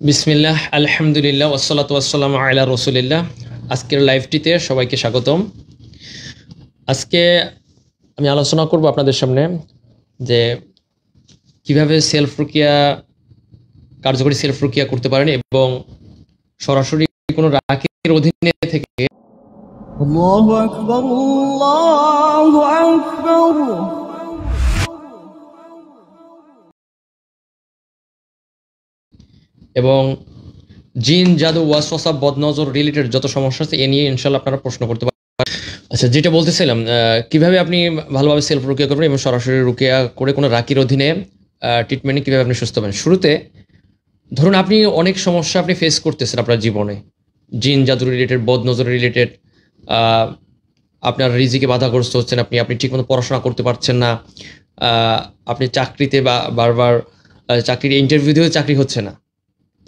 বিসমিল্লাহ আলহামদুলিল্লাহ ওয়াসসালাতু ওয়াসসালামু আলা রাসূলিল্লাহ। আজকের লাইভটিতে সবাইকে স্বাগতম। আজকে আমি আলোচনা করব আপনাদের সামনে যে কিভাবে সেলফ রুকিয়া কার্যকরী সেলফ রুকিয়া করতে পারেন এবং সরাসরি কোনো রাকির অধীনে থেকে আল্লাহু আকবার আল্লাহু আকবার। এবং জিন জাদু ওয়াসওয়াসা বদনজর রিলেটেড যত সমস্যা আছে এ নিয়ে ইনশাআল্লাহ আপনারা প্রশ্ন করতে পারেন। আচ্ছা, যেটা বলতেছিলাম, কিভাবে আপনি ভালোভাবে সেলফ রুকিয়া করবেন এবং সরাসরি রুকিয়া করে কোনো রাকির অধীনে ট্রিটমেন্টে কীভাবে আপনি সুস্থ হবেন। শুরুতে ধরুন আপনি অনেক সমস্যা আপনি ফেস করতেছেন আপনার জীবনে, জিন জাদু রিলেটেড, বদনজর রিলেটেড, আপনার রিজিকে বাধাগ্রস্ত হচ্ছেন, আপনি ঠিকমতো পড়াশোনা করতে পারছেন না, আপনি চাকরিতে বারবার চাকরির ইন্টারভিউ দিয়েও চাকরি হচ্ছে না,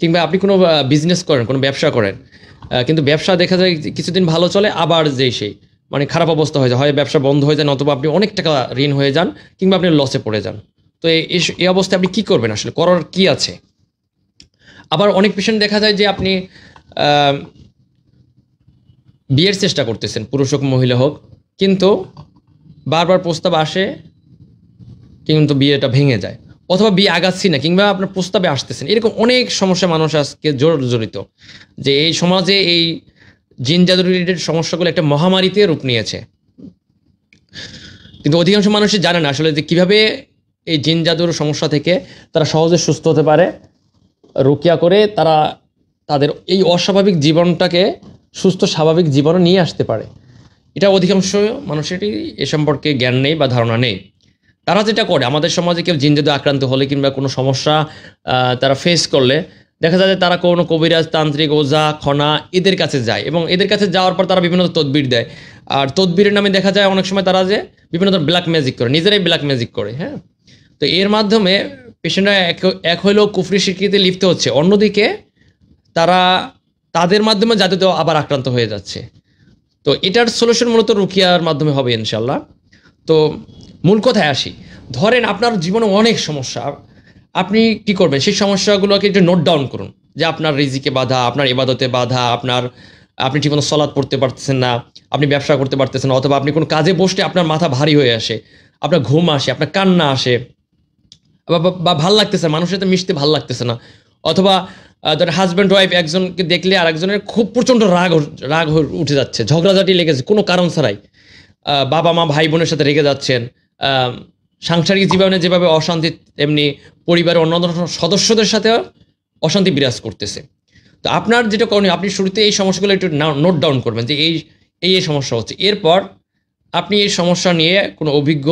কিংবা আপনি কোনো বিজনেস করেন, কোনো ব্যবসা করেন, কিন্তু ব্যবসা দেখা যায় কিছুদিন ভালো চলে, আবার যেই সেই মানে খারাপ অবস্থা হয়ে যায়, হয় ব্যবসা বন্ধ হয়ে যায়, নতুবা আপনি অনেক টাকা ঋণ হয়ে যান, কিংবা আপনি লসে পড়ে যান। তো এই অবস্থায় আপনি কী করবেন, আসলে করার কি আছে? আবার অনেক পেশেন্ট দেখা যায় যে আপনি বিয়ের চেষ্টা করতেছেন, পুরুষ হোক মহিলা হোক, কিন্তু বারবার প্রস্তাব আসে কিন্তু বিয়েটা ভেঙে যায়, অথবা বিয়ে আগাচ্ছি না, কিংবা আপনার প্রস্তাবে আসতেছেন। এরকম অনেক সমস্যা মানুষ আজকে জড়িত, যে এই সমাজে এই জিন জাদু রিলেটেড সমস্যাগুলো একটা মহামারীতে রূপ নিয়েছে। কিন্তু অধিকাংশ মানুষই জানে না আসলে যে কীভাবে এই জিন জাদুর সমস্যা থেকে তারা সহজে সুস্থ হতে পারে, রুকিয়া করে তারা তাদের এই অস্বাভাবিক জীবনটাকে সুস্থ স্বাভাবিক জীবনে নিয়ে আসতে পারে। এটা অধিকাংশ মানুষেরই এ সম্পর্কে জ্ঞান নেই বা ধারণা নেই। তারা যেটা করে, আমাদের সমাজে কেউ জিন জাদু আক্রান্ত হলে কিংবা কোনো সমস্যা তারা ফেস করলে দেখা যায় যে তারা কোনো কবিরাজ, তান্ত্রিক, ওঝা, খনা এদের কাছে যায়, এবং এদের কাছে যাওয়ার পর তারা বিভিন্ন তদবির দেয়। আর তদবিরের নামে দেখা যায় অনেক সময় তারা যে বিভিন্ন ধরনের ব্ল্যাক ম্যাজিক করে, নিজেরাই ব্ল্যাক ম্যাজিক করে। হ্যাঁ, তো এর মাধ্যমে পেশেন্টরা এক হইলেও কুফরি শিরকিতে লিপ্ত হচ্ছে, অন্যদিকে তারা তাদের মাধ্যমে জাদুতেও আবার আক্রান্ত হয়ে যাচ্ছে। তো এটার সলিউশন মূলত রুকিয়ার মাধ্যমে হবে ইনশাল্লাহ। তো মূল কথায় আসি, ধরেন আপনার জীবনে অনেক সমস্যা, আপনি কি করবেন? সেই সমস্যাগুলোকে একটু নোট ডাউন করুন, যে আপনার রিজিকে বাধা, আপনার ইবাদতে বাধা, আপনি ঠিকমতো সালাত পড়তে পারতেছেন না, আপনি ব্যবসা করতে পারতেছেন না, অথবা আপনি কোনো কাজে বসলে আপনার মাথা ভারী হয়ে আসে, আপনার ঘুম আসে, আপনার কান্না আসে, বা ভাল লাগতেছে, মানুষের সাথে মিশতে ভাল লাগতেছে না, অথবা ধর হাজব্যান্ড ওয়াইফ একজনকে দেখলে আর একজনের খুব প্রচণ্ড রাগ উঠে যাচ্ছে, ঝগড়াঝাটি লেগেছে কোনো কারণ ছাড়াই, বাবা মা ভাই বোনের সাথে রেগে যাচ্ছেন, সাংসারিক জীবনে যেভাবে অশান্তি, তেমনি পরিবারের অন্যান্য সদস্যদের সাথেও অশান্তি বিরাজ করতেছে। তো আপনার যেটা করণীয়, আপনি শুরুতে এই সমস্যাগুলো একটু নোট ডাউন করবেন যে এই সমস্যা হচ্ছে। এরপর আপনি এই সমস্যা নিয়ে কোনো অভিজ্ঞ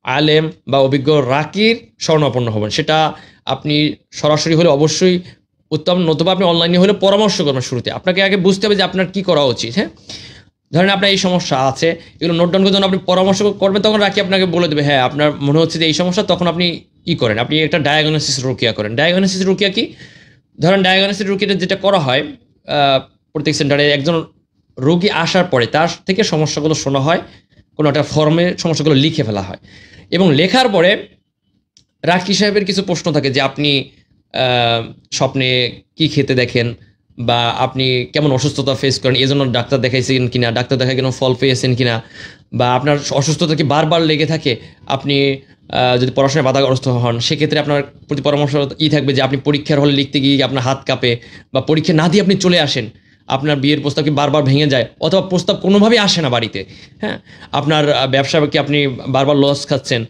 আলেম বা অভিজ্ঞ রাকির শরণাপন্ন হবেন। সেটা আপনি সরাসরি হলে অবশ্যই উত্তম, নতুবা আপনি অনলাইনে হলে পরামর্শ করবেন। শুরুতে আপনাকে আগে বুঝতে হবে যে আপনার কী করা উচিত। হ্যাঁ, ধরেন আপনার এই সমস্যা আছে, এগুলো নোট ডাউন করে যখন আপনি পরামর্শ করবেন, তখন রাকি আপনাকে বলে দেবে হ্যাঁ আপনার মনে হচ্ছে যে এই সমস্যা, তখন আপনি করেন, আপনি একটা ডায়াগনোসিস রুকিয়া করেন। ডায়াগনোসিস রুকিয়া কি? ধরেন ডায়াগনোসিস রুকিয়াটা যেটা করা হয়, প্রত্যেক সেন্টারে একজন রোগী আসার পরে তার থেকে সমস্যাগুলো শোনা হয়, কোনো একটা ফর্মে সমস্যাগুলো লিখে ফেলা হয়, এবং লেখার পরে রাকি সাহেবের কিছু প্রশ্ন থাকে যে আপনি স্বপ্নে কি খেতে দেখেন, বা আপনি কেমন অসুস্থতা ফেস করেন, এই জন্য ডাক্তার দেখাইছেন কিনা, ডাক্তার দেখায় কেন ফল পেয়েছেন কিনা, বা আপনার অসুস্থতা কি বারবার লেগে থাকে, আপনি যদি পড়াশোনায় বাধাগ্রস্ত হন, সেক্ষেত্রে আপনার প্রতি পরামর্শ থাকবে যে আপনি পরীক্ষার হলে লিখতে গিয়ে আপনার হাত কাঁপে, বা পরীক্ষা না দিয়ে আপনি চলে আসেন, আপনার বিয়ের প্রস্তাব কি বারবার ভেঙে যায়, অথবা প্রস্তাব কোনোভাবেই আসে না বাড়িতে। হ্যাঁ, আপনার ব্যবসা কি আপনি বারবার লস খাচ্ছেন,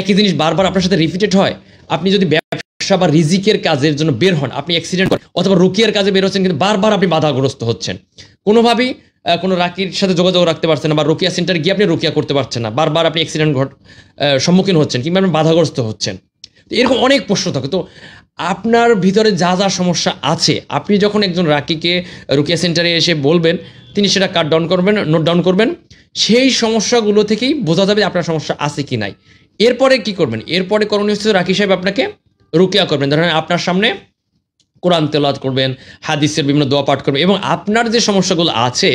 একই জিনিস বারবার আপনার সাথে রিপিটেড হয়, আপনি যদি ব্যবসা বা রিজিকের কাজের জন্য বের হন, আপনি অ্যাক্সিডেন্ট করেন, অথবা রুকিয়ার কাজে বের হচ্ছেন, কিন্তু বারবার আপনি বাধাগ্রস্ত হচ্ছেন, কোনোভাবেই কোনো রাকির সাথে যোগাযোগ রাখতে পারছেন না, বা রুকিয়া সেন্টারে গিয়ে আপনি রুকিয়া করতে পারছেন না, বারবার আপনি অ্যাক্সিডেন্ট সম্মুখীন হচ্ছেন, কিংবা আপনি বাধাগ্রস্ত হচ্ছেন। তো এরকম অনেক প্রশ্ন থাকে। তো আপনার ভিতরে যা যা সমস্যা আছে, আপনি যখন একজন রাকিকে রুকিয়া সেন্টারে এসে বলবেন, তিনি সেটা কাট ডাউন করবেন, নোট ডাউন করবেন, সেই সমস্যাগুলো থেকেই বোঝা যাবে আপনার সমস্যা আছে কি নাই। এরপরে কি করবেন? এরপরে করণীয় হচ্ছে রাকি সাহেব আপনাকে রুকিয়া করবেন। ধরেন আপনার সামনে কোরআন তেলাওয়াত করবেন, হাদিসের বিভিন্ন দোয়া পাঠ করবেন, এবং আপনার যে সমস্যাগুলো আছে,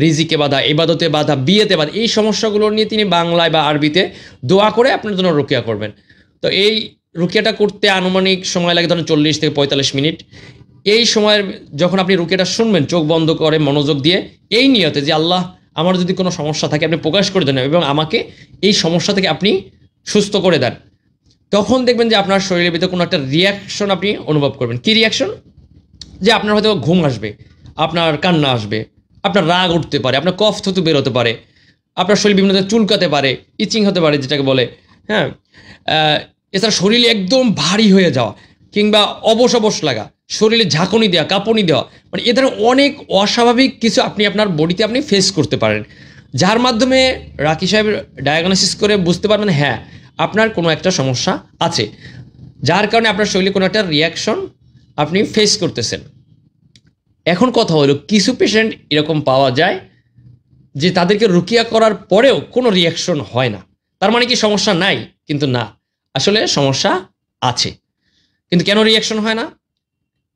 রিজিকে বাধা, ইবাদতে বাধা, বিয়েতে বাধা, এই সমস্যাগুলো নিয়ে তিনি বাংলায় বা আরবিতে দোয়া করে আপনার জন্য রুকিয়া করবেন। তো এই রুকিয়াটা করতে আনুমানিক সময় লাগে ধরেন 40 থেকে 45 মিনিট। এই সময়ের যখন আপনি রুকিয়াটা শুনবেন চোখ বন্ধ করে মনোযোগ দিয়ে এই নিয়তে যে আল্লাহ আমার যদি কোনো সমস্যা থাকে আপনি প্রকাশ করে দেন এবং আমাকে এই সমস্যা থেকে আপনি সুস্থ করে দেন, তখন দেখবেন যে আপনার শরীরের ভিতরে কোনো একটা রিয়াকশন আপনি অনুভব করবেন। কি রিয়াকশন? যে আপনার হয়তো ঘুম আসবে, আপনার কান্না আসবে, আপনার রাগ উঠতে পারে, আপনার কফ থুতু বেরোতে পারে, আপনার শরীর বিভিন্ন ধরনের চুলকাতে পারে, ইচিং হতে পারে যেটাকে বলে, হ্যাঁ। এছাড়া শরীরে একদম ভারী হয়ে যাওয়া কিংবা অবশ অবশ লাগা, শরীরে ঝাঁকুনি দেওয়া, কাঁপুনি দেওয়া, মানে এ ধরনের অনেক অস্বাভাবিক কিছু আপনি আপনার বডিতে আপনি ফেস করতে পারেন, যার মাধ্যমে রাকি সাহেব ডায়াগনোসিস করে বুঝতে পারবেন হ্যাঁ আপনার কোনো একটা সমস্যা আছে, যার কারণে আপনার শরীরে কোনো একটা রিয়াকশন আপনি ফেস করতেছেন। এখন কথা হলো কিছু পেশেন্ট এরকম পাওয়া যায় যে তাদেরকে রুকিয়া করার পরেও কোনো রিয়াকশন হয় না। তার মানে কি সমস্যা নাই? কিন্তু না, আসলে সমস্যা আছে। কিন্তু কেন রিয়াকশন হয় না?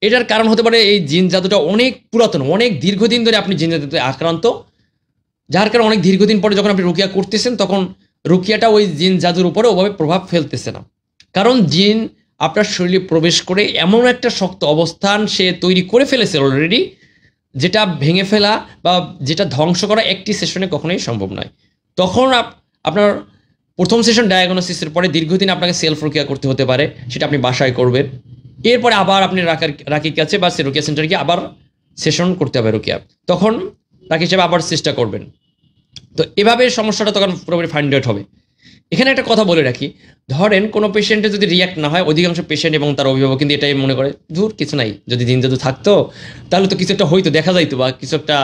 এটার কারণ হতে পারে এই জিন জাদুটা অনেক পুরাতন, অনেক দীর্ঘদিন ধরে আপনি জিন জাদুতে আক্রান্ত, যার কারণে অনেক দীর্ঘদিন পরে যখন আপনি রুকিয়া করতেছেন তখন রুকিয়াটা ওই জিন জাদুর উপরে ওভাবে প্রভাব ফেলতেছে না। কারণ জিন আপনার শরীরে প্রবেশ করে এমন একটা শক্ত অবস্থান সে তৈরি করে ফেলেছে অলরেডি, যেটা ভেঙে ফেলা বা যেটা ধ্বংস করা একটি সেশনে কখনোই সম্ভব নয়। তখন আপনার প্রথম সেশন ডায়াগনোসিসের পরে দীর্ঘদিন আপনাকে সেলফ রুকিয়া করতে হতে পারে, সেটা আপনি বাসায় করবেন। এরপরে আবার আপনি রাকির কাছে বা রুকিয়া সেন্টারে গিয়ে আবার সেশন করতে হবে রুকিয়া, তখন রাকি হিসেবে আবার চেষ্টা করবেন। তো এভাবে সমস্যাটা তখন পুরোপুরি ফাইন্ড আউট হবে। এখানে একটা কথা বলে রাখি, ধরেন কোনো পেশেন্টের যদি রিয়াক্ট না হয়, অধিকাংশ পেশেন্ট এবং তার অভিভাবক কিন্তু এটাই মনে করে দূর কিছু নাই, যদি জিন জাদু থাকতো তাহলে তো কিছু একটা হইতো, দেখা যাইতো বা কিছু একটা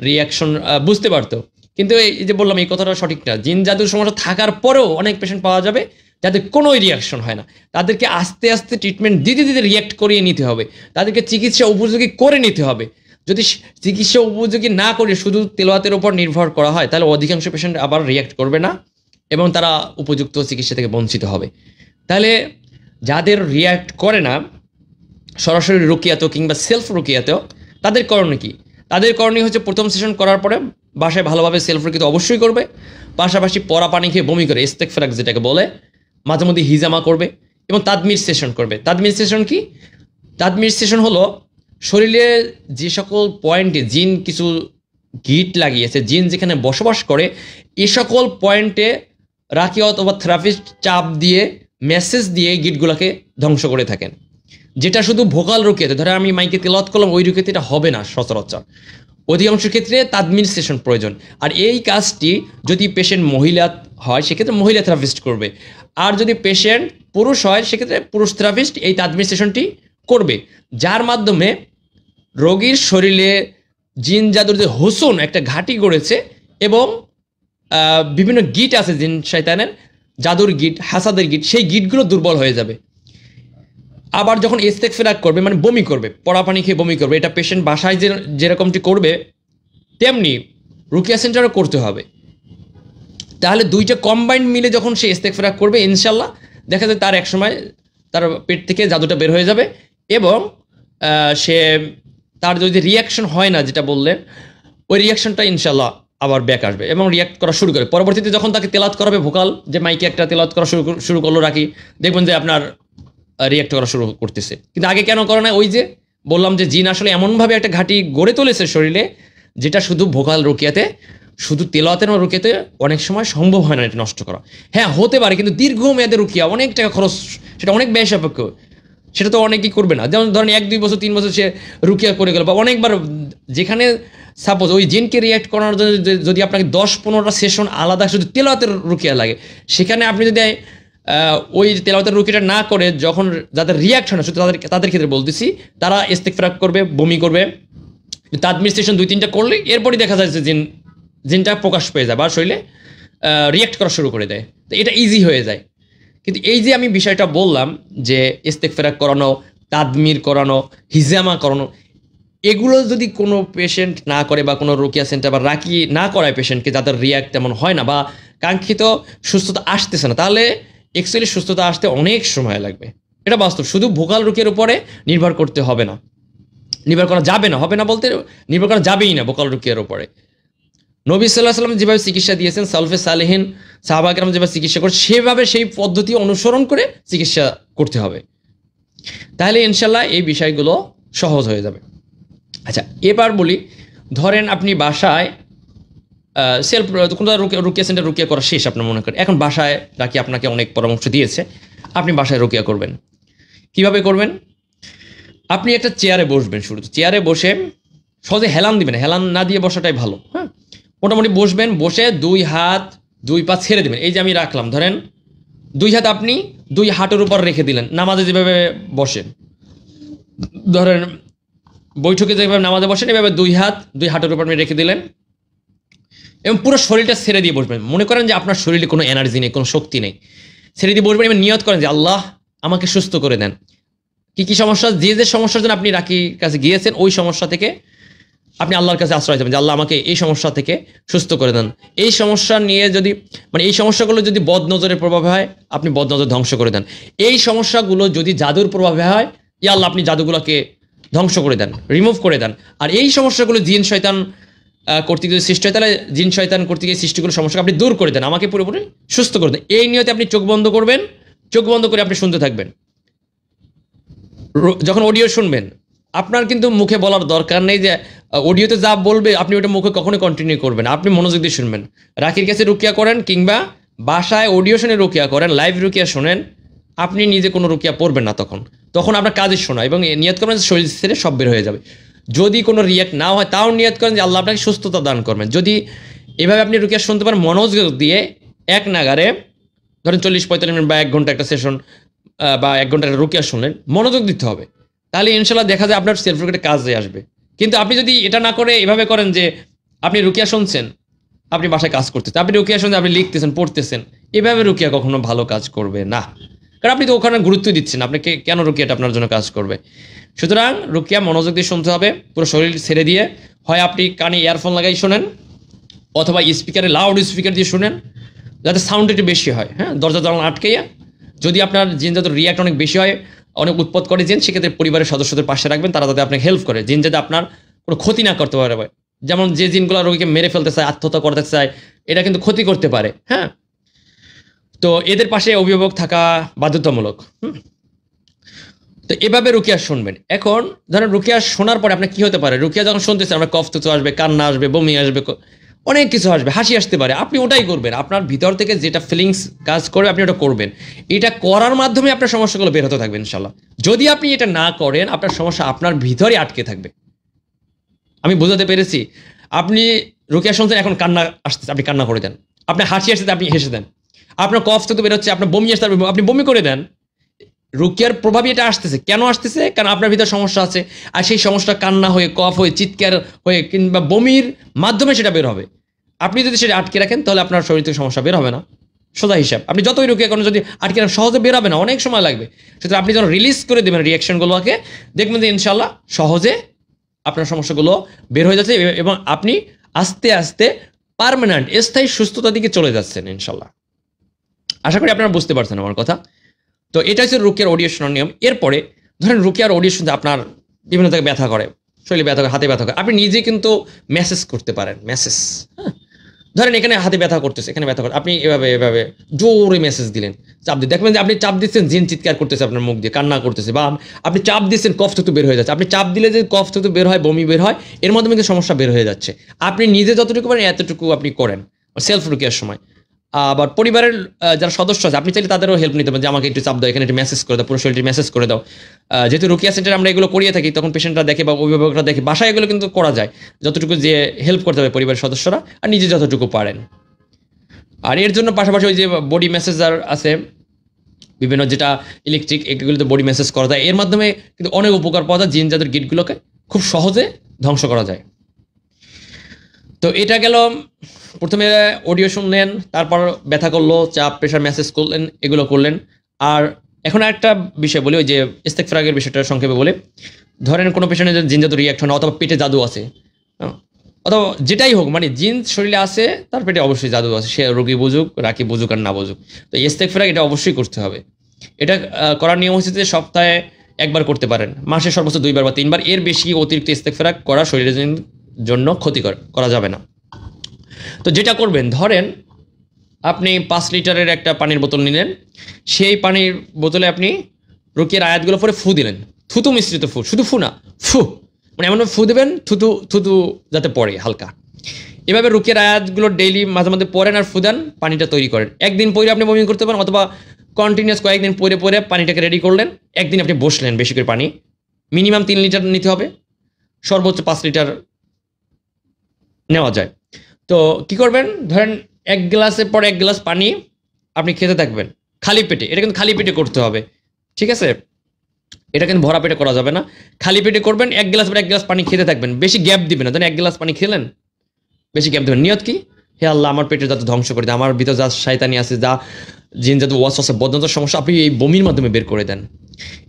রিয়াকশন বুঝতে পারতো। কিন্তু এই যে বললাম এই কথাটা সঠিক না। জিন জাদুর সমস্যা থাকার পরেও অনেক পেশেন্ট পাওয়া যাবে যাদের কোনো রিয়াকশন হয় না, তাদেরকে আস্তে আস্তে ট্রিটমেন্ট দিতে দিতে রিয়াক্ট করিয়ে নিতে হবে, তাদেরকে চিকিৎসা উপযোগী করে নিতে হবে। যদি চিকিৎসা উপযোগী না করে শুধু তেলাওয়াতের উপর নির্ভর করা হয় তাহলে অধিকাংশ পেশেন্ট আবার রিয়াক্ট করবে না এবং তারা উপযুক্ত চিকিৎসা থেকে বঞ্চিত হবে। তাহলে যাদের রিয়াক্ট করে না সরাসরি রুকিয়াতেও কিংবা সেলফ রুকিয়াতেও, তাদের করণীয় কি? তাদের করণীয় হচ্ছে প্রথম সেশন করার পরে বাসায় ভালোভাবে সেলফ রুকিয়াতে অবশ্যই করবে, পাশাপাশি পরা পানি খেয়ে বমি করে ইস্তেগফার যেটাকে বলে, মাঝে মধ্যে হিজামা করবে এবং তাদমির সেশন করবে। তাদমির সেশন কি? তাদমির সেশন হলো শরীরে যে সকল পয়েন্টে জিন কিছু গিট লাগিয়েছে, জিন যেখানে বসবাস করে এ সকল পয়েন্টে রাকি অথবা থেরাপিস্ট চাপ দিয়ে মেসেজ দিয়ে গিটগুলোকে ধ্বংস করে থাকেন, যেটা শুধু ভোকাল রুকিয়াতে, ধরে আমি মাইকে তেলাওয়াত করলাম ওই রুকিয়াতে এটা হবে না সচরাচর, অধিকাংশ ক্ষেত্রে তাদমির সেশন প্রয়োজন। আর এই কাজটি যদি পেশেন্ট মহিলা হয় সেক্ষেত্রে মহিলা থেরাপিস্ট করবে, আর যদি পেশেন্ট পুরুষ হয় সেক্ষেত্রে পুরুষ থেরাপিস্ট এই তাদমির সেশনটি করবে, যার মাধ্যমে রোগীর শরীরে জিন জাদুর যে হোসন একটা ঘাঁটি গড়েছে এবং বিভিন্ন গিট আছে জিন শয়তানের, জাদুর গিট, হাসাদের গিট, সেই গিটগুলো দুর্বল হয়ে যাবে। আবার যখন ইস্তেগফার করবে মানে বমি করবে, পড়া পানি খেয়ে বমি করবে, এটা পেশেন্ট বাসায় যেরকমটি করবে তেমনি রুকিয়া সেন্টারও করতে হবে। তাহলে দুইটা কম্বাইন্ড মিলে যখন সে ইস্তেগফার করবে ইনশাল্লাহ দেখা যায় তার একসময় তার পেট থেকে জাদুটা বের হয়ে যাবে এবং সে তার যদি রিয়াকশন হয় না যেটা বললেন ওই রিয়াকশনটা ইনশাল্লাহ আবার ব্যাক আসবে এবং রিয়াক্ট করা শুরু করে। পরবর্তীতে যখন তাকে তেলাওয়াত করাবে ভোকাল, যে মাইকে একটা তেলাওয়াত করা শুরু করলো রাখি, দেখবেন যে আপনার রিয়াক্ট করা শুরু করতেছে। কিন্তু আগে কেন করে না? ওই যে বললাম যে জিন আসলে এমনভাবে একটা ঘাঁটি গড়ে তুলেছে শরীরে যেটা শুধু ভোকাল রুকিয়াতে, শুধু তেলাওয়াতের রুকিয়াতে অনেক সময় সম্ভব হয় না এটা নষ্ট করা। হ্যাঁ হতে পারে, কিন্তু দীর্ঘমেয়াদে রুকিয়া অনেক টাকা খরচ, সেটা অনেক ব্যয় সাপেক্ষ, সেটা তো অনেকেই করবে না। যেমন ধরেন 1-2 বছর 3 বছর সে রুকিয়া করে গেল বা অনেকবার, যেখানে সাপোজ ওই জিনকে রিয়াক্ট করানোর জন্য যদি আপনাকে 10-15টা সেশন আলাদা শুধু তেলাওয়াতের রুকিয়া লাগে, সেখানে আপনি যদি ওই তেলাওয়াতের রুকিয়াটা না করে যখন যাদের রিয়াক্ট হয় না, শুধু তাদের ক্ষেত্রে বলতেছি, তারা ইস্তেগফার করবে, বমি করবে, তাদমির সেশন 2-3টা করলে এরপরই দেখা যায় যে জিনটা প্রকাশ পেয়ে যায় বা শরীরে রিয়াক্ট করা শুরু করে দেয়, তো এটা ইজি হয়ে যায়। কিন্তু এই যে আমি বিষয়টা বললাম যে ইস্তেগফার করানো, তাদমির করানো, হিজামা করানো, এগুলো যদি কোনো পেশেন্ট না করে বা কোনো রুকিয়া সেন্টার বা রাকি না করায় পেশেন্টকে, যাদের রিয়াক্ট তেমন হয় না বা কাঙ্ক্ষিত সুস্থতা আসতেছে না, তাহলে অ্যাকচুয়ালি সুস্থতা আসতে অনেক সময় লাগবে। এটা বাস্তব। শুধু ভোকাল রুকিয়ার উপরে নির্ভর করতে হবে না, নির্ভর করা যাবে না, হবে না বলতে নির্ভর করা যাবেই না ভোকাল রুকিয়ার উপরে। নবী সাল্লাল্লাহু আলাইহি ওয়াসাল্লাম যেভাবে চিকিৎসা দিয়েছেন, সালফে সালেহিন সাহাবা কেরাম যেভাবে চিকিৎসা করে, সেভাবে সেই পদ্ধতি অনুসরণ করে চিকিৎসা করতে হবে। তাহলে ইনশাল্লাহ এই বিষয়গুলো সহজ হয়ে যাবে। আচ্ছা, এবার বলি, ধরেন আপনি বাসায় সেলফ কোনো রুকিয়া সেন্টার রুকিয়া করা শেষ আপনার মনে করেন, এখন বাসায় রাখি আপনাকে অনেক পরামর্শ দিয়েছে, আপনি বাসায় রুকিয়া করবেন। কিভাবে করবেন? আপনি একটা চেয়ারে বসবেন, শুরুতে চেয়ারে বসে সহজে হেলান দিবেন, হেলান না দিয়ে বসাটাই ভালো। হ্যাঁ, মোটামুটি বসবেন, বসে 2 হাত 2 পা ছেড়ে দেবেন। এই যে আমি রাখলাম, ধরেন 2 হাত আপনি 2 হাঁটুর উপর রেখে দিলেন, নামাজে যেভাবে বসেন, ধরেন বৈঠকে যেভাবে নামাজে বসেন, এভাবে 2 হাত 2 হাঁটুর উপর আপনি রেখে দিলেন এবং পুরো শরীরটা ছেড়ে দিয়ে বসবেন। মনে করেন যে আপনার শরীরে কোনো এনার্জি নেই, কোনো শক্তি নেই, ছেড়ে দিয়ে বসবেন এবং নিয়ত করেন যে আল্লাহ আমাকে সুস্থ করে দেন। কি সমস্যা, যে সমস্যার জন্য আপনি রাকির কাছে গিয়েছেন, ওই সমস্যা থেকে আপনি আল্লাহর কাছে আশ্রয় যাবেন যে আল্লাহ আমাকে এই সমস্যা থেকে সুস্থ করে দেন। এই সমস্যা নিয়ে যদি এই সমস্যাগুলো যদি বদ নজরের প্রভাবে হয়, আপনি বদ নজর ধ্বংস করে দেন। এই সমস্যাগুলো যদি জাদুর প্রভাবে হয়, ইয়া আল্লাহ আপনি জাদুগুলোকে ধ্বংস করে দেন, রিমুভ করে দেন। আর এই সমস্যাগুলো জিন শয়তান কর্তৃক যদি সৃষ্টি হয়, তাহলে জিন শয়তান কর্তৃক এই সৃষ্টিগুলো সমস্যা আপনি দূর করে দেন, আমাকে পুরোপুরি সুস্থ করে দেন। এই নিয়তে আপনি চোখ বন্ধ করবেন, চোখ বন্ধ করে আপনি শুনতে থাকবেন। যখন অডিও শুনবেন, আপনার কিন্তু মুখে বলার দরকার নেই যে অডিওতে যা বলবে আপনি ওটা মুখে কখনোই কন্টিনিউ করবেন, আপনি মনোযোগ দিয়ে শুনবেন। রাকির কাছে রুকিয়া করেন কিংবা বাসায় অডিও শুনে রুকিয়া করেন, লাইভ রুকিয়া শোনেন, আপনি নিজে কোনো রুকিয়া পড়বেন না, তখন আপনার কাজই শোনা এবং নিয়ত করেন যে শরীর ছেড়ে সব বের হয়ে যাবে। যদি কোনো রিয়াক্ট না হয়, তাও নিয়ত করেন যে আল্লাহ আপনাকে সুস্থতা দান করবেন। যদি এভাবে আপনি রুকিয়া শুনতে পারেন মনোযোগ দিয়ে, এক নাগারে ধরেন 40-45 মিনিট বা 1 ঘন্টা একটা সেশন বা 1 ঘন্টা একটা রুকিয়া শুনলেন, মনোযোগ দিতে হবে, তাহলে ইনশাল্লাহ দেখা যায় আপনার সেলফ রুকিয়াটা কাজে আসবে। কিন্তু আপনি যদি এটা না করে এভাবে করেন যে আপনি রুকিয়া শুনছেন, আপনি বাসায় কাজ করতেছেন, আপনি রুকিয়া শুনছেন, আপনি লিখতেছেন, পড়তেছেন, এভাবে রুকিয়া কখনো ভালো কাজ করবে না, কারণ আপনি তো ওখানে গুরুত্ব দিচ্ছেন, আপনাকে কেন রুকিয়াটা আপনার জন্য কাজ করবে। সুতরাং রুকিয়া মনোযোগ দিয়ে শুনতে হবে, পুরো শরীর ছেড়ে দিয়ে। হয় আপনি কানে ইয়ারফোন লাগাই শোনেন, অথবা স্পিকারে লাউড স্পিকার দিয়ে শুনেন, যাতে সাউন্ড একটু বেশি হয়। হ্যাঁ, দরজা জানালা আটকাইয়া, যদি আপনার জিন যাতে রিয়াক্ট অনেক বেশি হয়, অনেক উৎপাত করে জিন, সেক্ষেত্রে পরিবারের সদস্যদের পাশে রাখবেন, তারা যাতে আপনাকে হেল্প করে, জিন যাতে আপনার কোনো ক্ষতি না করতে পারে। যেমন যে জিনগুলো রোগীকে মেরে ফেলতে চায়, আত্মহত্যা করতে চায়, এটা কিন্তু ক্ষতি করতে পারে। হ্যাঁ, তো এদের পাশে অভিভাবক থাকা বাধ্যতামূলক। তো এভাবে রুকিয়া শুনবেন। এখন ধরেন রুকিয়া শোনার পরে আপনার কি হতে পারে, রুকিয়া যখন শুনতেছেন আপনার কফ তো আসবে, কান্না আসবে, বমি আসবে, অনেক কিছু আসবে, হাসি আসতে পারে, আপনি ওটাই করবেন। আপনার ভিতর থেকে যেটা ফিলিংস কাজ করবে আপনি ওটা করবেন। এটা করার মাধ্যমে আপনার সমস্যাগুলো বের হতে থাকবে ইনশাল্লাহ। যদি আপনি এটা না করেন, আপনার সমস্যা আপনার ভিতরে আটকে থাকবে। আমি বোঝাতে পেরেছি? আপনি রুকিয়া শুনছেন, এখন কান্না আসতেছে, আপনি কান্না করে দেন। আপনার হাসি আসতেছে, আপনি হেসে দেন। আপনার কফ তো বের হচ্ছে, আপনার বমি আসতে, আপনি বমি করে দেন। রুকিয়ার প্রভাবই এটা আসতেছে। কেন আসতেছে? কারণ আপনার ভিতরে সমস্যা আছে, আর সেই সমস্যা কান্না হয়ে, কফ হয়ে, চিৎকার হয়ে কিংবা বমির মাধ্যমে সেটা বের হবে। আপনি যদি সেটা আটকে রাখেন, তাহলে আপনার শরীর থেকে সমস্যা বের হবে না। সোজা হিসাব, আপনি যতই রুকিয়া করেন, যদি আটকে রাখেন সহজে বের হবে না, অনেক সময় লাগবে। সুতরাং আপনি যখন রিলিজ করে দেবেন রিয়াকশনগুলোকে, দেখবেন যে ইনশাল্লাহ সহজে আপনার সমস্যাগুলো বের হয়ে যাচ্ছে এবং আপনি আস্তে আস্তে পার্মানেন্ট স্থায়ী সুস্থতার দিকে চলে যাচ্ছেন ইনশাল্লাহ। আশা করি আপনারা বুঝতে পারছেন আমার কথা। তো এটা হচ্ছে রুকিয়ার অডিও শোনার নিয়ম। এরপরে ধরেন রুকিয়ার অডিও শুনতে আপনার বিভিন্ন জায়গায় ব্যথা করে, শরীরে ব্যথা করে, হাতে ব্যথা করে, আপনি নিজে কিন্তু মেসেজ করতে পারেন। মেসেজ, হ্যাঁ, ধরেন এখানে হাতে ব্যথা করতেছে, এখানে ব্যথা করে, আপনি এভাবে জোরে মেসেজ দিলেন, চাপ দিয়ে দেখবেন যে আপনি চাপ দিচ্ছেন, জিন চিৎকার করতেছে আপনার মুখ দিয়ে, কান্না করতেছে, বা আপনি চাপ দিচ্ছেন, কফ থুতু বের হয়ে যাচ্ছে। আপনি চাপ দিলে যে কফ থুতু বের হয়, বমি বের হয়, এর মাধ্যমে কিন্তু সমস্যা বের হয়ে যাচ্ছে। আপনি নিজে যতটুকু পারেন এতটুকু আপনি করেন সেলফ রুকিয়ার সময়। আবার পরিবারের যারা সদস্য আছে, আপনি চাইলে তাদেরও হেল্প নিতে পারেন, যে আমাকে একটু চাপ দাও, এখানে একটু মেসেজ করে দাও, পুরো শরীরটি মেসেজ করে দাও। যেহেতু রুকিয়া সেন্টারে আমরা এগুলো করিয়ে থাকি, তখন পেশেন্টরা দেখে বা অভিভাবকরা দেখে, বাসায় এগুলো কিন্তু করা যায়, যতটুকু যে হেল্প করতে হবে পরিবারের সদস্যরা, আর নিজে যতটুকু পারেন। আর এর জন্য পাশাপাশি ওই যে বডি মেসেজার আছে বিভিন্ন, যেটা ইলেকট্রিক, এগুলোতে বডি মেসেজ করা যায়, এর মাধ্যমে কিন্তু অনেক উপকার পাওয়া যায়, জিন জাদুর গিটগুলোকে খুব সহজে ধ্বংস করা যায়। তো এটা গেল, প্রথমে অডিও শুনলেন, তারপর ব্যথা করলো, চাপ, প্রেশার, মেসেজ করলেন, এগুলো করলেন। আর এখন একটা বিষয় বলি, ওই যে ইস্তেগফারের বিষয়টা সংক্ষেপে বলে, ধরেন কোনো পেশেন্টের জিন জাদু রিয়াক্ট হয় না, অথবা পেটে জাদু আছে, অথবা যেটাই হোক, মানে জিন শরীরে আছে, তার পেটে অবশ্যই জাদু আছে, সে রোগী বুঝুক, রাকি বুঝুক আর না বুঝুক, তো ইস্তেগফার এটা অবশ্যই করতে হবে। এটা করার নিয়ম হচ্ছে যে সপ্তাহে 1 বার করতে পারেন, মাসে সর্বোচ্চ 2 বার বা 3 বার, এর বেশি অতিরিক্ত ইস্তেগফার করা শরীরের জন্য ক্ষতিকর, করা যাবে না। তো যেটা করবেন, ধরেন আপনি 5 লিটারের একটা পানির বোতল নিলেন, সেই পানির বোতলে আপনি রুকিয়ার আয়াতগুলো পরে ফু দিলেন, থুতু মিশ্রিত ফু, শুধু ফু না, ফু, মানে এমনভাবে ফু দেবেন থুতু থুতু যাতে পড়ে হালকা। এভাবে রুকিয়ার আয়াতগুলো ডেইলি মাঝে মধ্যে পড়েন আর ফুদান, পানিটা তৈরি করেন। একদিন পরে আপনি বমি করতে পারেন, অথবা কন্টিনিউয়াস কয়েকদিন পরে পরে পানিটাকে রেডি করলেন। একদিন আপনি বসলেন, বেশি করে পানি মিনিমাম 3 লিটার নিতে হবে, সর্বোচ্চ 5 লিটার নেওয়া যায়। তো কি করবেন, ধরেন 1 গ্লাসের পর 1 গ্লাস পানি আপনি খেতে থাকবেন খালি পেটে। এটা কিন্তু খালি পেটে করতে হবে, ঠিক আছে? এটা কিন্তু ভরা পেটে করা যাবে না, খালি পেটে করবেন। 1 গ্লাস পর 1 গ্লাস পানি খেতে থাকবেন, বেশি গ্যাপ দিবেন না। ধরেন 1 গ্লাস পানি খেলেন, বেশি গ্যাপ দেবেন। নিয়ত কি, হে আল্লাহ আমার পেটে যাতে ধ্বংস করে দেয়, আমার ভিতরে যা শয়তানি আছে, যা জিন যাতে ওয়াসওয়াসা বদনতার সমস্যা আপনি এই বমির মাধ্যমে বের করে দেন।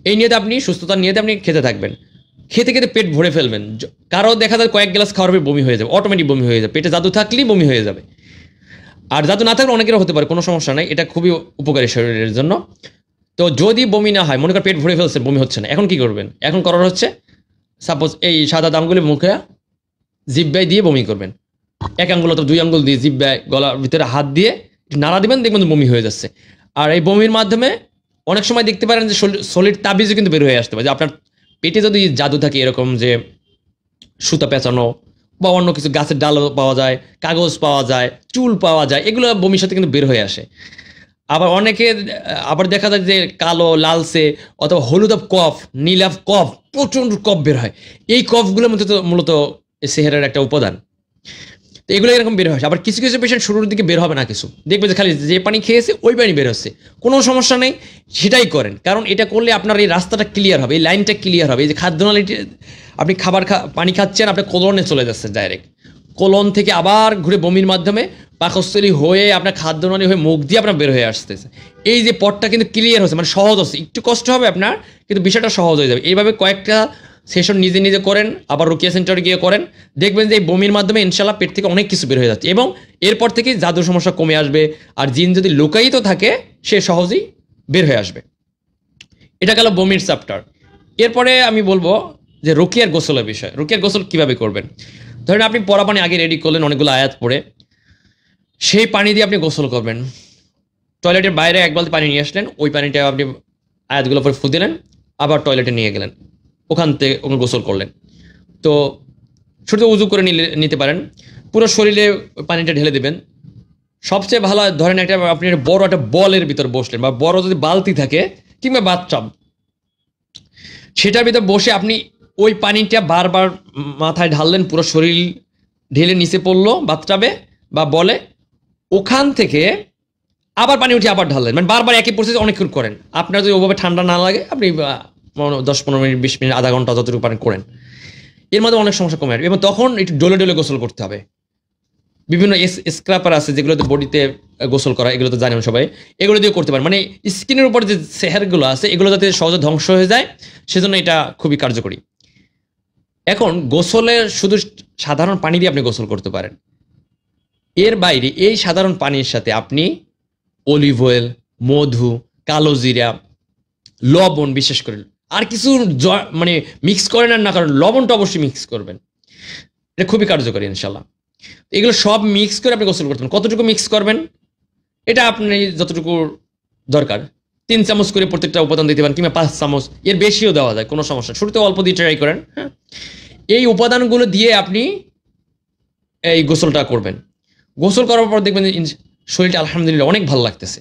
এই নিয়তে আপনি, সুস্থতার নিয়তে আপনি খেতে থাকবেন। খেতে খেতে পেট ভরে ফেলবেন। কারো দেখা যায় কয়েক গ্লাস খাওয়ার পর বমি হয়ে যাবে, অটোমেটিক বমি হয়ে যাবে, পেটে জাদু থাকলেই বমি হয়ে যাবে। আর জাদু না থাকলে অনেকেরও হতে পারে, কোনো সমস্যা নাই, এটা খুবই উপকারী শরীরের জন্য। তো যদি বমি না হয়, মনে করেন পেট ভরে ফেলছে, বমি হচ্ছে না, এখন কি করবেন? এখন করার হচ্ছে, সাপোজ এই সাদা দামগুলি মুখে জিহ্বায় দিয়ে বমি করবেন। 1 আঙ্গুল অথবা 2 আঙ্গুল দিয়ে জিহ্বায় গলার ভিতরে হাত দিয়ে নাড়া দিবেন, দেখবেন বমি হয়ে যাচ্ছে। আর এই বমির মাধ্যমে অনেক সময় দেখতে পারেন যে সলিড তাবিজও কিন্তু বের হয়ে আসতে পারে। যে আপনার পেটে যদি জাদু থাকে, এরকম যে সুতা পেঁচানো বা অন্য কিছু, গাছের ডাল পাওয়া যায়, কাগজ পাওয়া যায়, চুল পাওয়া যায়, এগুলো বমির সাথে কিন্তু বের হয়ে আসে। আবার অনেকে আবার দেখা যায় যে কালো, লালচে অথবা হলুদাভ কফ, নীলাভ কফ, প্রচণ্ড কফ বের হয়। এই কফগুলোর মধ্যে তো মূলত সেহেরের একটা উপাদান। তো এগুলো এরকম বের হয়। আবার কিছু কিছু পেশেন্ট শুরুর দিকে বের হবে না কিছু, দেখবে যে খালি যে পানি খেয়েছে ওই পানি বের হচ্ছে, কোনো সমস্যা নেই, সেটাই করেন। কারণ এটা করলে আপনার এই রাস্তাটা ক্লিয়ার হবে, এই লাইনটা ক্লিয়ার হবে। এই যে খাদ্যনালীটি, আপনি পানি খাচ্ছেন, আপনার কোলনে চলে যাচ্ছে ডাইরেক্ট, কোলন থেকে আবার ঘুরে বমির মাধ্যমে পাকস্থলী হয়ে আপনার খাদ্যনালী হয়ে মুখ দিয়ে আপনার বের হয়ে আসতেছে। এই যে পথটা কিন্তু ক্লিয়ার হচ্ছে, মানে সহজ হচ্ছে। একটু কষ্ট হবে আপনার, কিন্তু বিষয়টা সহজ হয়ে যাবে। এইভাবে কয়েকটা সেশন নিজে নিজে করেন, আবার রুকিয়া সেন্টারে গিয়ে করেন, দেখবেন যে এই বমির মাধ্যমে ইনশাল্লাহ পেট থেকে অনেক কিছু বের হয়ে যাচ্ছে, এবং এরপর থেকে জাদুর সমস্যা কমে আসবে। আর জিন যদি লুকায়িত থাকে, সে সহজেই বের হয়ে আসবে। এটা গেল বমির চ্যাপ্টার। এরপরে আমি বলবো যে রুকিয়ার গোসলের বিষয়। রুকিয়ার গোসল কিভাবে করবেন? ধরেন আপনি পরা পানি আগে রেডি করলেন, অনেকগুলো আয়াত পড়ে, সেই পানি দিয়ে আপনি গোসল করবেন। টয়লেটের বাইরে 1 বালতি পানি নিয়ে আসলেন, ওই পানিটা আপনি আয়াতগুলো পরে ফু দিলেন, আবার টয়লেটে নিয়ে গেলেন, ওখান থেকে ওখানে গোসল করলেন। তো শুধু উজু করে নিতে পারেন, পুরো শরীরে পানিটা ঢেলে দেবেন। সবচেয়ে ভালো, ধরেন একটা আপনি বড় একটা বলের ভিতর বসলেন, বা বড় যদি বালতি থাকে কিংবা বাথটাব, সেটার ভিতর বসে আপনি ওই পানিটা বারবার মাথায় ঢাললেন, পুরো শরীর ঢেলে নিচে পড়লো বাথটাবে বা বলে, ওখান থেকে আবার পানি উঠে আবার ঢাললেন, মানে বারবার একই প্রসেস অনেকক্ষণ করেন। আপনার যদি ওভাবে ঠান্ডা না লাগে, আপনি 10-15 মিনিট, 20 মিনিট, আধা ঘন্টা যতটুকু পানি করেন, এর মধ্যে অনেক সমস্যা কমে আসবে। এবং তখন একটু ডলে ডলে গোসল করতে হবে। বিভিন্ন স্ক্রাপার আছে যেগুলোতে বডিতে গোসল করা, এগুলো তো জানেন সবাই, এগুলো দিয়ে করতে পারেন। মানে স্কিনের উপর যে সেহারগুলো আছে, এগুলো যাতে সহজে ধ্বংস হয়ে যায়, সেজন্য এটা খুবই কার্যকরী। এখন গোসলের শুধু সাধারণ পানি দিয়ে আপনি গোসল করতে পারেন। এর বাইরে এই সাধারণ পানির সাথে আপনি অলিভ অয়েল, মধু, কালো জিরা, লবণ, বিশেষ করে আর কিছু মানে মিক্স করেন আর না করেন, লবণটা অবশ্যই মিক্স করবেন, এটা খুবই কার্যকরী ইনশাল্লাহ। এগুলো সব মিক্স করে আপনি গোসল করতেন। কতটুকু মিক্স করবেন, এটা আপনি যতটুকু দরকার, 3 চামচ করে প্রত্যেকটা উপাদান দিতে পারেন, কিংবা 5 চামচ, এর বেশিও দেওয়া যায়, কোনো সমস্যা। শুরুতে অল্প দিয়ে ট্রাই করেন। হ্যাঁ, এই উপাদানগুলো দিয়ে আপনি এই গোসলটা করবেন। গোসল করার পর দেখবেন শরীরটা আলহামদুলিল্লাহ অনেক ভালো লাগতেছে।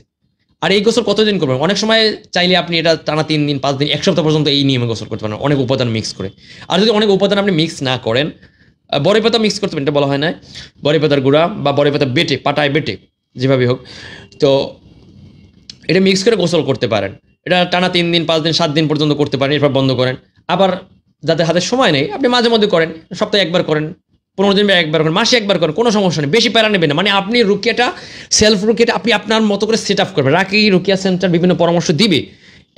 আর এই গোসল কতদিন করবেন? অনেক সময় চাইলে আপনি এটা টানা 3 দিন, 5 দিন, 1 সপ্তাহ পর্যন্ত এই নিয়মে গোসল করতে পারেন, অনেক উপাদান মিক্স করে। আর যদি অনেক উপাদান আপনি মিক্স না করেন, বড়ি পাতা মিক্স করতে পারেন, এটা বলা হয় না, বড়ি পাতার গুঁড়া বা বড়ি পাতা বেটে, পাটায় বেটে, যেভাবে হোক, তো এটা মিক্স করে গোসল করতে পারেন। এটা টানা 3 দিন, 5 দিন, 7 দিন পর্যন্ত করতে পারেন, এরপর বন্ধ করেন। আবার যাদের হাতে সময় নেই, আপনি মাঝে মধ্যে করেন, সপ্তাহে 1 বার করেন, 15 দিন 1 বার করেন, মাসে 1 বার করেন, কোনো সমস্যা নেই, বেশি প্যারা নেবেন না। মানে আপনি রুকিয়াটা, সেলফ রুকিয়াটা আপনি আপনার মতো করে সেট আপ করবেন। রাকি রুকিয়া সেন্টার বিভিন্ন পরামর্শ দিবে।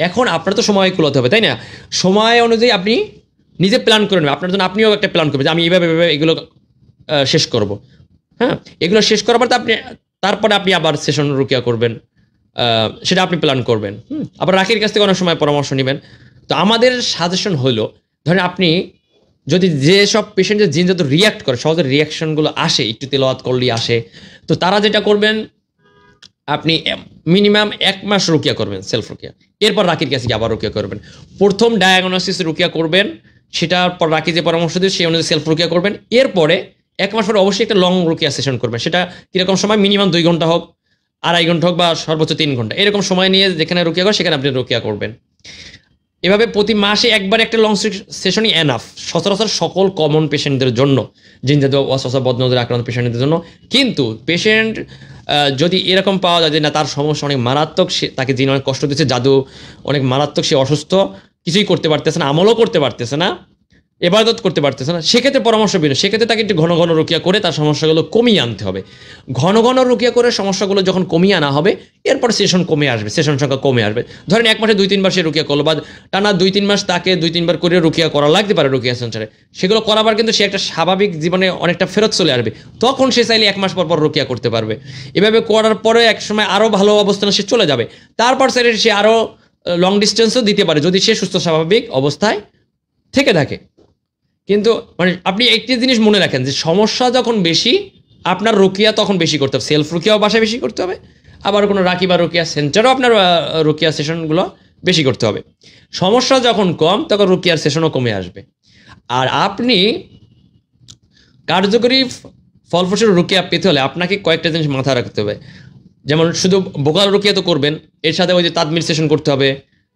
এখন আপনার তো সময় কুলাতে হবে, তাই না? সময় অনুযায়ী আপনি নিজে প্ল্যান করে নেবেন। আপনার জন্য আপনিও একটা প্ল্যান করবেন যে আমি এইভাবে এগুলো শেষ করব। হ্যাঁ, এগুলো শেষ করার পর তারপরে আপনি আবার সেশন রুকিয়া করবেন, সেটা আপনি প্ল্যান করবেন। আবার রাকির কাছ থেকে অনেক সময় পরামর্শ নেবেন। তো আমাদের সাজেশন হলো, ধরেন আপনি যদি যেসব পেশেন্টের জিন যত রিয়াক্ট করে, সহজে রিয়াকশনগুলো আসে, একটু তেলাওয়াত করলেই আসে, তো তারা যেটা করবেন, আপনি মিনিমাম 1 মাস রুকিয়া করবেন, সেলফ রুকিয়া। এরপর রাকির কাছে আবার রুকিয়া করবেন। প্রথম ডায়াগনোসিস রুকিয়া করবেন, সেটার পর রাকি যে পরামর্শ দিয়ে সেই অনুযায়ী সেলফ রুকিয়া করবেন। এরপরে 1 মাস পরে অবশ্যই একটা লং রুকিয়া সেশন করবেন। সেটা কিরকম সময়, মিনিমাম 2 ঘন্টা হোক, 2.5 ঘন্টা হোক, বা সর্বোচ্চ 3 ঘন্টা, এরকম সময় নিয়ে যেখানে রুকিয়া করে সেখানে আপনি রুকিয়া করবেন। এভাবে প্রতি মাসে একবার একটা লং সেশনই এনাফ, সচরাচর সকল কমন পেশেন্টদের জন্য, জিনজাদু ওয়াসওয়াসা বদনজরে আক্রান্ত পেশেন্টদের জন্য। কিন্তু পেশেন্ট যদি এরকম পাওয়া যায় যে না, তার সমস্যা অনেক মারাত্মক, সে তাকে জিন অনেক কষ্ট দিচ্ছে, জাদু অনেক মারাত্মক, সে অসুস্থ, কিছুই করতে পারতেছে না, আমলও করতে পারতেছে না, ইবাদত করতে পারতেছে না, সেক্ষেত্রে পরামর্শ বিনা, সেক্ষেত্রে তাকে একটু ঘন ঘন রুকিয়া করে তার সমস্যাগুলো কমিয়ে আনতে হবে। ঘন ঘন রুকিয়া করে সমস্যাগুলো যখন কমিয়ে আনা হবে, এরপর সেশন কমে আসবে, সেশন সংখ্যা কমে আসবে। ধরেন 1 মাসে 2-3 বার সে রুকিয়া করলো, বা টানা 2-3 মাস তাকে 2-3 বার করে রুকিয়া করা লাগতে পারে রুকিয়া সেন্টারে। সেগুলো করাবার কিন্তু সে একটা স্বাভাবিক জীবনে অনেকটা ফেরত চলে আসবে। তখন সে চাইলে 1 মাস পর পর রুকিয়া করতে পারবে। এভাবে করার পরে এক সময় আরও ভালো অবস্থানে সে চলে যাবে। তারপর চাইলে সে আরও লং ডিস্টেন্সও দিতে পারে, যদি সে সুস্থ স্বাভাবিক অবস্থায় থেকে থাকে। কিন্তু মানে আপনি একটি জিনিস মনে রাখেন যে সমস্যা যখন বেশি, আপনার রুকিয়া তখন বেশি করতে হবে। সেলফ রুকিয়াও বাসায় বেশি করতে হবে, আবার কোনো রাকি বা রুকিয়া সেন্টারও আপনার রুকিয়া সেশনগুলো বেশি করতে হবে। সমস্যা যখন কম, তখন রুকিয়ার সেশনও কমে আসবে। আর আপনি কার্যকরী ফলপ্রসূ রুকিয়া পেতে হলে আপনাকে কয়েকটা জিনিস মাথায় রাখতে হবে। যেমন শুধু ভোকাল রুকিয়া তো করবেন, এর সাথে ওই যে তাদমির সেশন করতে হবে,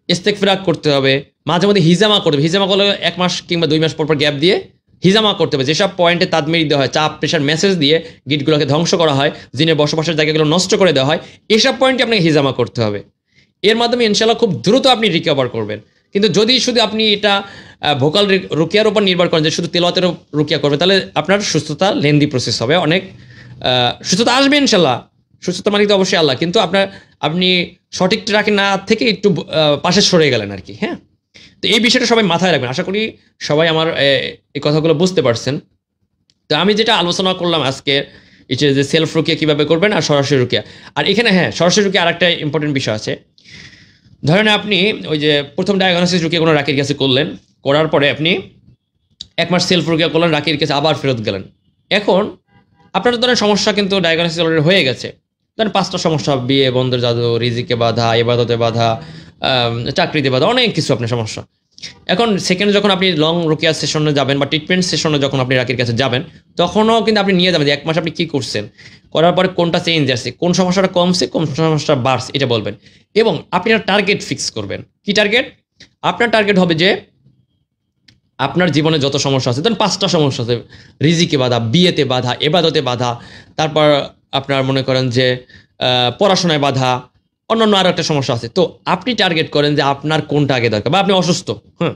ইস্তেগফার করতে হবে, মাঝে মধ্যে হিজামা করতে হবে। হিজামা করলে 1 মাস কিংবা 2 মাস পর পর গ্যাপ দিয়ে হিজামা করতে হবে। যেসব পয়েন্টে তাদমির দেওয়া হয়, চাপ প্রেশার মেসেজ দিয়ে গিটগুলোকে ধ্বংস করা হয়, জিনের বসবাসের জায়গাগুলো নষ্ট করে দেওয়া হয়, এসব পয়েন্টে আপনাকে হিজামা করতে হবে। এর মাধ্যমে ইনশাল্লাহ খুব দ্রুত আপনি রিকভার করবেন। কিন্তু যদি শুধু আপনি এটা ভোকাল রুকিয়ার উপর নির্ভর করেন, যে শুধু তেলাওয়াতের রুকিয়া করবেন, তাহলে আপনার সুস্থতা লেন্দি প্রসেস হবে। অনেক সুস্থতা আসবে ইনশাল্লাহ, সুস্থতা মালিক তো অবশ্যই আল্লাহ, কিন্তু আপনি সঠিক ট্র্যাকে না থেকে একটু পাশে সরে গেলেন আর কি। হ্যাঁ, তো এই বিষয়টা সবাই মাথায় রাখবেন। আশা করি সবাই আমার এই কথাগুলো বুঝতে পারছেন। তো আমি যেটা আলোচনা করলাম আজকে, এটা যে সেলফ রুকিয়া কীভাবে করবেন আর সরাসরি রুকিয়া। আর এখানে হ্যাঁ, সরাসরি রুকিয়া আরেকটা ইম্পর্টেন্ট বিষয় আছে। ধরেন আপনি ওই যে প্রথম ডায়াগনোসিস রুকিয়া কোনো রাকির কাছে করলেন, করার পরে আপনি 1 মাস সেলফ রুকিয়া করলেন, রাকির কাছে আবার ফেরত গেলেন। এখন আপনার ধরেন সমস্যা কিন্তু ডায়াগনোসিস অলরেডি হয়ে গেছে। ধরেন 5টা সমস্যা, বিয়ে বন্ধের জাদু, রিজিকে বাধা, ইবাদতে বাধা, চাকরিতে বাধা, অনেক কিছু আপনার সমস্যা। এখন সেকেন্ড যখন আপনি লং রুকিয়া সেশনে যাবেন বা ট্রিটমেন্ট সেশনে যখন আপনি রাকির কাছে যাবেন, তখনও কিন্তু আপনি নিয়ে যাবেন যে 1 মাস আপনি কী করছেন, করার পরে কোনটা চেঞ্জ আসছে, কোন সমস্যাটা কমছে, কোন সমস্যাটা বাড়ছে, এটা বলবেন। এবং আপনি একটা টার্গেট ফিক্স করবেন। কি টার্গেট? আপনার টার্গেট হবে যে আপনার জীবনে যত সমস্যা আছে, ধরুন 5টা সমস্যা আছে, রিজিকে বাধা, বিয়েতে বাধা, এবাদতে বাধা, তারপর আপনার মনে করেন যে পড়াশোনায় বাধা, অন্যান্য আরও একটা সমস্যা আছে। তো আপনি টার্গেট করেন যে আপনার কোনটা আগে দরকার, বা আপনি অসুস্থ। হ্যাঁ,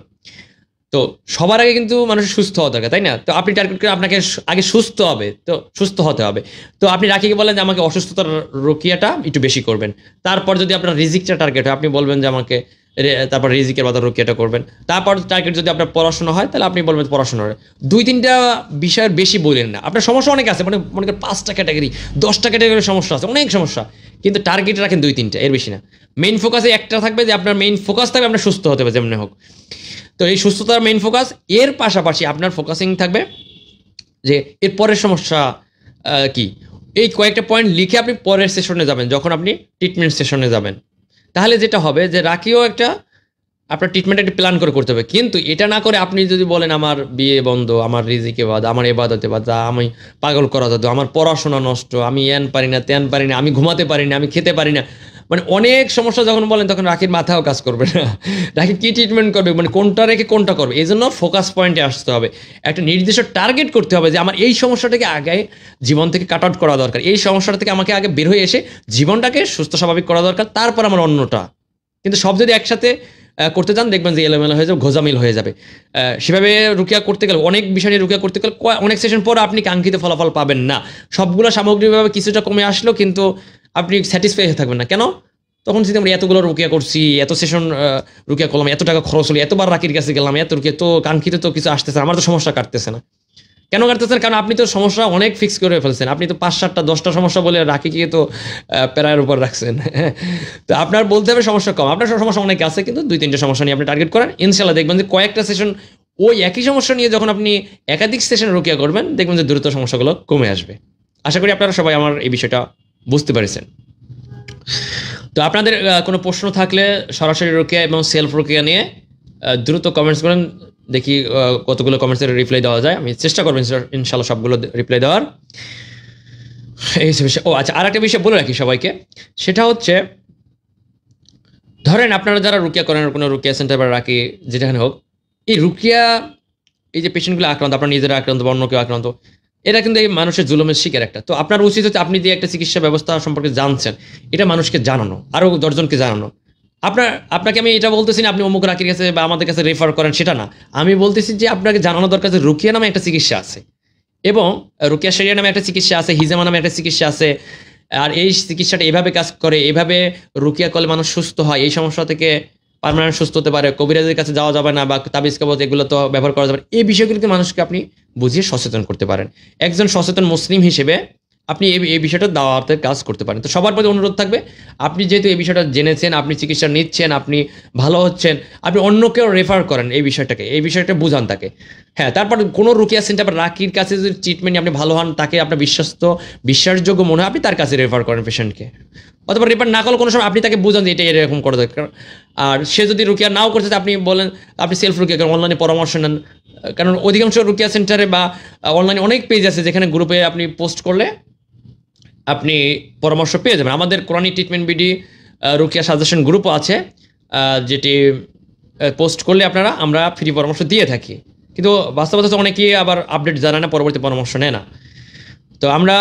তো সবার আগে কিন্তু মানুষের সুস্থ হওয়া দরকার, তাই না? তো আপনি টার্গেট করেন আপনাকে আগে সুস্থ হবে, তো সুস্থ হতে হবে। তো আপনি রাকিকে বলেন যে আমাকে অসুস্থতার রুকিয়াটা একটু বেশি করবেন। তারপর যদি আপনার রিজিকটা টার্গেট হয়, আপনি বলবেন যে আমাকে তারপর রিজিকের বাধা রুকিয়াটা করবেন। তারপর টার্গেট যদি আপনার পড়াশোনা হয়, তাহলে আপনি বলবেন পড়াশোনার 2-3টা বিষয়ের বেশি বললেন না। আপনার সমস্যা অনেক আছে, মানে মনে করেন 5টা ক্যাটাগরি, 10টা ক্যাটাগরির সমস্যা আছে, অনেক সমস্যা, কিন্তু টার্গেট রাখেন 2-3টা, এর বেশি না। মেইন ফোকাসে একটা থাকবে, যে আপনার মেইন ফোকাস থাকবে আপনার সুস্থ হতে হবে যেমন হোক। তো এই সুস্থতার মেইন ফোকাস, এর পাশাপাশি আপনার ফোকাসিং থাকবে যে এর পরের সমস্যা কি। এই কয়েকটা পয়েন্ট লিখে আপনি পরের সেশনে যাবেন, যখন আপনি ট্রিটমেন্ট সেশনে যাবেন। তাহলে যেটা হবে যে রাকিও একটা আপনার ট্রিটমেন্ট একটা প্ল্যান করে করতে হবে। কিন্তু এটা না করে আপনি যদি বলেন আমার বিয়ে বন্ধ, আমার রিজিকে বাধা, আমার এবাদতে বাধা, আমি পাগল করা দাদু, আমার পড়াশোনা নষ্ট, আমি এন পারি না, তেন পারি না, আমি ঘুমাতে পারি না, আমি খেতে পারি না, মানে অনেক সমস্যা যখন বলেন, তখন রাকির মাথাও কাজ করবে না। রাকি কী ট্রিটমেন্ট করবে, মানে কোনটা রেখে কোনটা করবে। এই জন্য ফোকাস পয়েন্টে আসতে হবে, একটা নির্দিষ্ট টার্গেট করতে হবে যে আমার এই সমস্যাটাকে আগে জীবন থেকে কাট আউট করা দরকার, এই সমস্যাটা থেকে আমাকে আগে বের হয়ে এসে জীবনটাকে সুস্থ স্বাভাবিক করা দরকার, তারপর আমার অন্যটা। কিন্তু সব যদি একসাথে করতে চান, দেখবেন যে এলোমেলো হয়ে যাবে, ঘোজামিল হয়ে যাবে। সেভাবে রুকিয়া করতে গেলে, অনেক বিষয় নিয়ে রুকিয়া করতে গেলে অনেক সেশন পর আপনি কাঙ্ক্ষিত ফলাফল পাবেন না। সবগুলো সামগ্রিকভাবে কিছুটা কমে আসলেও কিন্তু আপনি স্যাটিসফাই হয়ে থাকবেন না। কেন? তখন যদি আমরা এতগুলো রুকিয়া করছি, এত সেশন রুকিয়া করলাম, এত টাকা খরচ হলো, এতবার রাকির কাছে গেলাম, এত রুকিয়া, তো কাঙ্ক্ষিত তো কিছু আসতেছে, আমার তো সমস্যা কাটতেছে না। কেন কাটতেছেন? কারণ আপনি তো সমস্যা অনেক ফিক্স করে ফেলছেন। আপনি তো 5-7টা 10টা সমস্যা বলে রাকিকে তো প্যারার উপর রাখছেন। তো আপনার বলতে হবে সমস্যা কম, আপনার সমস্যা অনেক আছে, কিন্তু 2-3টে সমস্যা নিয়ে আপনি টার্গেট করেন। ইনশাল্লাহ দেখবেন যে কয়েকটা সেশন ওই একই সমস্যা নিয়ে যখন আপনি একাধিক সেশন রুকিয়া করবেন, দেখবেন যে দ্রুত সমস্যাগুলো কমে আসবে। আশা করি আপনারা সবাই আমার এই বিষয়টা বুঝতে পেরেছেন। তো আপনাদের কোনো প্রশ্ন থাকলে সরাসরি রুকিয়া এবং সেলফ রুকিয়া নিয়ে দ্রুত কমেন্টস করেন, দেখি কতগুলো কমেন্টসের রিপ্লাই দেওয়া যায়। আমি চেষ্টা করবো ইনশাল্লাহ সবগুলো রিপ্লাই দেওয়ার। এই বিষয়, ও আচ্ছা, আর একটা বিষয় বলে রাখি সবাইকে, সেটা হচ্ছে ধরেন আপনারা যারা রুকিয়া করেন, কোনো রুকিয়া সেন্টার বা রাখি যেখানে হোক, এই রুকিয়া, এই যে পেশেন্টগুলো আক্রান্ত, আপনার নিজেরা আক্রান্ত বা অন্য কেউ আক্রান্ত, এটা কিন্তু এই মানুষের জুলুমের শিকার একটা। তো আপনার উচিত হচ্ছে আপনি যে একটা চিকিৎসা ব্যবস্থা সম্পর্কে জানছেন, এটা মানুষকে জানানো, আরও 10 জনকে জানানো। আপনাকে আমি এটা বলতেছি না আপনি অমুক রাকির কাছে বা আমাদের কাছে রেফার করেন, সেটা না। আমি বলতেছি যে আপনাকে জানানো দরকার যে রুকিয়া নামে একটা চিকিৎসা আছে, এবং রুকিয়া শরিয়া নামে একটা চিকিৎসা আছে, হিজামা নামে একটা চিকিৎসা আছে। আর এই চিকিৎসাটা এভাবে কাজ করে, এভাবে রুকিয়া করলে মানুষ সুস্থ হয়, এই সমস্যা থেকে পার্মানেন্ট সুস্থ হতে পারে, কবিরাজের কাছে যাওয়া যাবে না, বা তাবিজ কবজ এগুলো তো ব্যবহার করা যাবে না। এই বিষয়গুলোকে মানুষকে আপনি বুঝিয়ে সচেতন করতে পারেন। একজন সচেতন মুসলিম হিসেবে আপনি এই বিষয়টা দাওয়াতের কাজ করতে পারেন। তো সবার প্রতি অনুরোধ থাকবে, আপনি যেহেতু এই বিষয়টা জেনেছেন, আপনি চিকিৎসা নিচ্ছেন, আপনি ভালো হচ্ছেন, আপনি অন্যকেও রেফার করেন এই বিষয়টা বুঝান তাকে। হ্যাঁ, তারপর কোনো রুকিয়া সেন্টার বা রাকির কাছে যদি ট্রিটমেন্ট আপনি ভালো হন, তাকে আপনার বিশ্বাসযোগ্য মনে হয়, আপনি তার কাছে রেফার করেন পেশেন্টকে। অথবা রেফার না করলে কোনো সময় আপনি তাকে বুঝান যে এটা এরকম করা দরকার। আর সে যদি রুকিয়া নাও করতে, আপনি বলেন আপনি সেলফ রুকিয়া করেন, অনলাইনে পরামর্শ নেন। কারণ অধিকাংশ রুকিয়া সেন্টারে বা অনলাইনে অনেক পেজ আছে যেখানে গ্রুপে আপনি পোস্ট করলে আপনি পরামর্শ পেয়ে যাবেন। আমাদের কোরআনী ট্রিটমেন্ট বিডি রুকিয়া সাজেশন গ্রুপও আছে, যেটি পোস্ট করলে আমরা ফ্রি পরামর্শ দিয়ে থাকি। কিন্তু বাস্তবতা অনেকেই আবার আপডেট জানায় না, পরবর্তী পরামর্শ নেয় না। তো আমরা